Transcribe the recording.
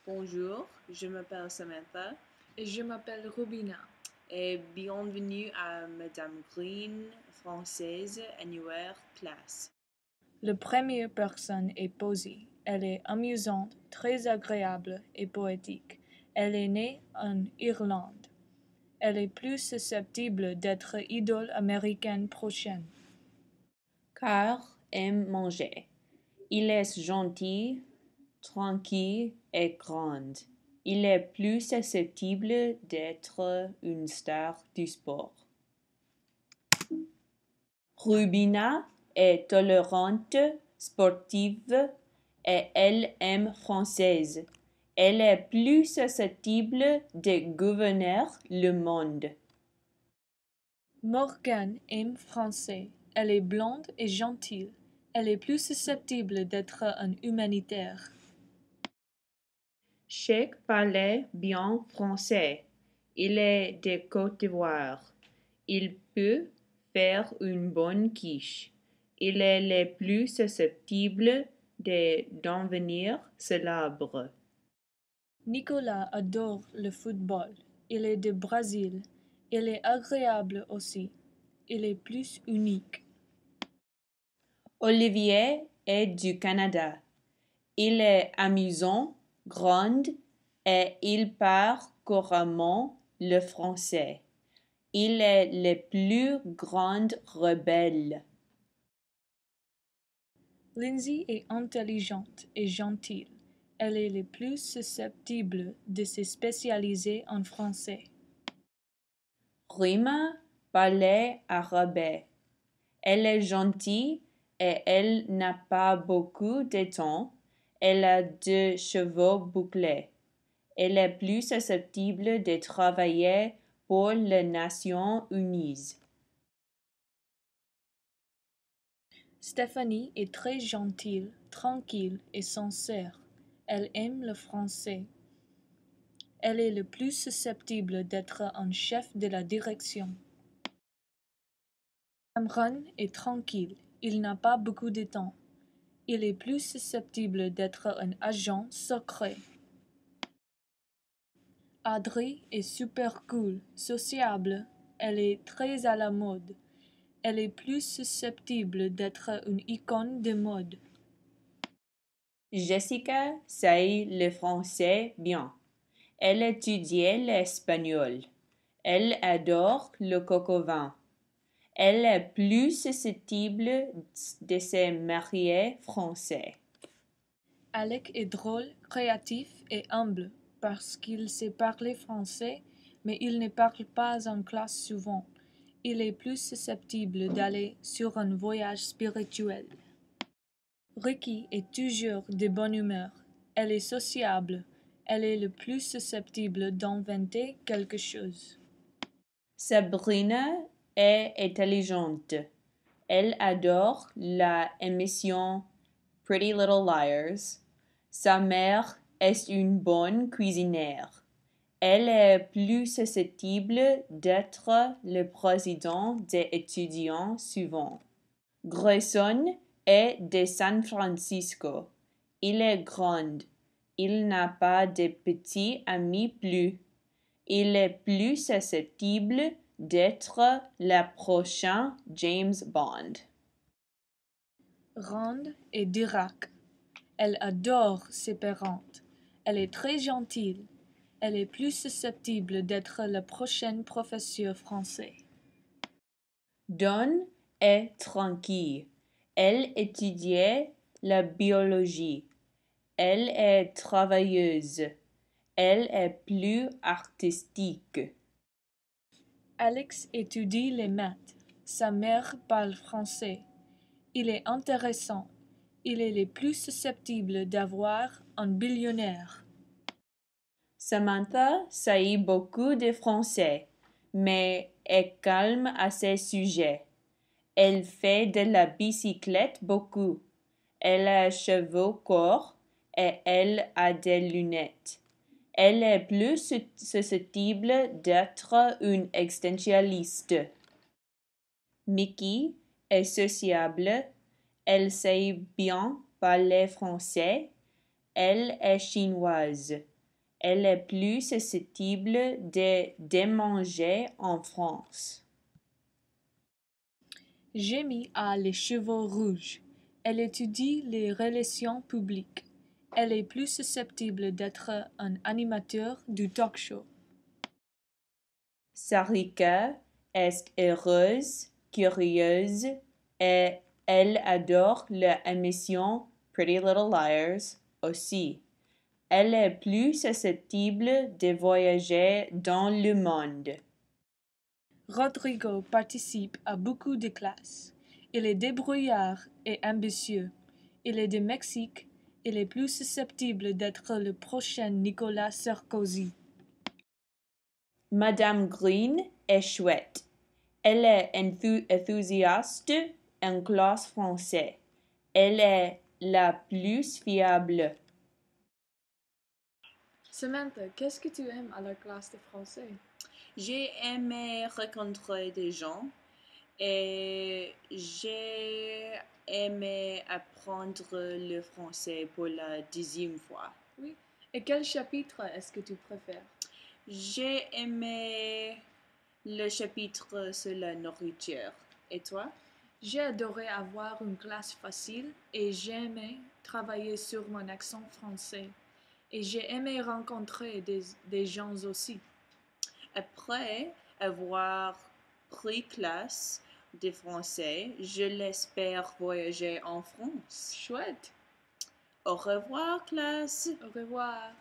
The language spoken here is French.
Bonjour, je m'appelle Samantha Et je m'appelle Rubina. et bienvenue à Madame Green, française, annuaire, classe. La première personne est Posy. Elle est amusante, très agréable et poétique. Elle est née en Irlande. Elle est plus susceptible d'être idole américaine prochaine. Car aime manger. Il est gentil, tranquille et grand. Il est plus susceptible d'être une star du sport. Rubina est tolérante, sportive et elle aime française. Elle est plus susceptible de gouverner le monde. Morgane aime français. Elle est blonde et gentille. Elle est plus susceptible d'être un humanitaire. Cheikh parlait bien français. Il est de Côte d'Ivoire. Il peut faire une bonne quiche. Il est le plus susceptible de devenir célèbre. Nicolas adore le football. Il est de Brésil. Il est agréable aussi. Il est plus unique. Olivier est du Canada. Il est amusant, grand et il parle couramment le français. Il est le plus grand rebelle. Lindsay est intelligente et gentille. Elle est le plus susceptible de se spécialiser en français. Rima parlait arabe. Elle est gentille et elle n'a pas beaucoup de temps. Elle a 2 cheveux bouclés. Elle est plus susceptible de travailler pour les Nations Unies. Stéphanie est très gentille, tranquille et sincère. Elle aime le français. Elle est le plus susceptible d'être un chef de la direction. Cameron est tranquille. Il n'a pas beaucoup de temps. Il est plus susceptible d'être un agent secret. Audrey est super cool, sociable. Elle est très à la mode. Elle est plus susceptible d'être une icône de mode. Jessica sait le français bien. Elle étudiait l'espagnol. Elle adore le coq-au-vin. Elle est plus susceptible de se marier français. Alec est drôle, créatif et humble parce qu'il sait parler français, mais il ne parle pas en classe souvent. Il est plus susceptible d'aller sur un voyage spirituel. Ricky est toujours de bonne humeur. Elle est sociable. Elle est le plus susceptible d'inventer quelque chose. Sabrina est intelligente. Elle adore la émission Pretty Little Liars. Sa mère est une bonne cuisinière. Elle est plus susceptible d'être le président des étudiants suivants. Grayson est de San Francisco. Il est grand. Il n'a pas de petits amis plus. Il est plus susceptible d'être le prochain James Bond. Rand est d'Irak. Elle adore ses parents. Elle est très gentille. Elle est plus susceptible d'être la prochaine professeure français. Dawn est tranquille. Elle étudiait la biologie. Elle est travailleuse. Elle est plus artistique. Alex étudie les maths. Sa mère parle français. Il est intéressant. Il est le plus susceptible d'avoir un billionnaire. Samantha sait beaucoup de français, mais est calme à ses sujets. Elle fait de la bicyclette beaucoup. Elle a cheveux courts et elle a des lunettes. Elle est plus susceptible d'être une existentialiste. Mickey est sociable. Elle sait bien parler français. Elle est chinoise. Elle est plus susceptible de démanger en France. Jamie a les cheveux rouges. Elle étudie les relations publiques. Elle est plus susceptible d'être un animateur du talk show. Sarika est heureuse, curieuse et elle adore l'émission Pretty Little Liars aussi. Elle est plus susceptible de voyager dans le monde. Rodrigo participe à beaucoup de classes. Il est débrouillard et ambitieux. Il est de Mexique. Il est plus susceptible d'être le prochain Nicolas Sarkozy. Madame Green est chouette. Elle est enthousiaste en classe français. Elle est la plus fiable. Samantha, qu'est-ce que tu aimes à la classe de français? J'ai aimé rencontrer des gens et j'ai aimé apprendre le français pour la 10e fois. Oui. Et quel chapitre est-ce que tu préfères? J'ai aimé le chapitre sur la nourriture. Et toi? J'ai adoré avoir une classe facile et j'ai aimé travailler sur mon accent français. Et j'ai aimé rencontrer des gens aussi. Après avoir pris classe de français, je l'espère voyager en France. Chouette. Au revoir, classe. Au revoir.